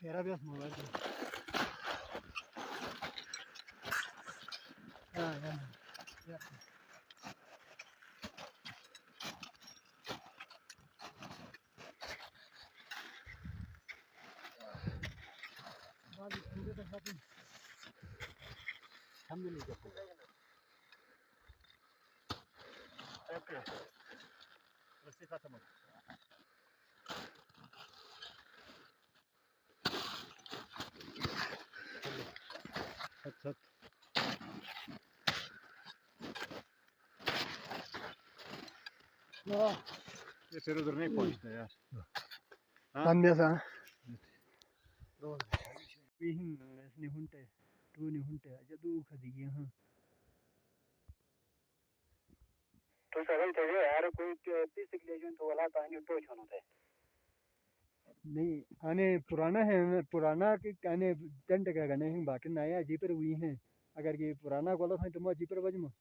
तेरा भी मोबाइल हम भी नहीं करते रस्सी खत्म हो अच्छा ये फिर उधर नहीं पहुंचते यार हम जैसा इसने हुंटे तू नहीं हुंटे जदू खदी हां तो सगल थे यार कोई 30 लेजन तो वाला पानी तो छोनो थे नहीं आने पुराना है पुराना के आने टेंट का गने हैं बाकी नया जी पर हुई हैं अगर ये पुराना गोला था तो मैं जी पर बजमो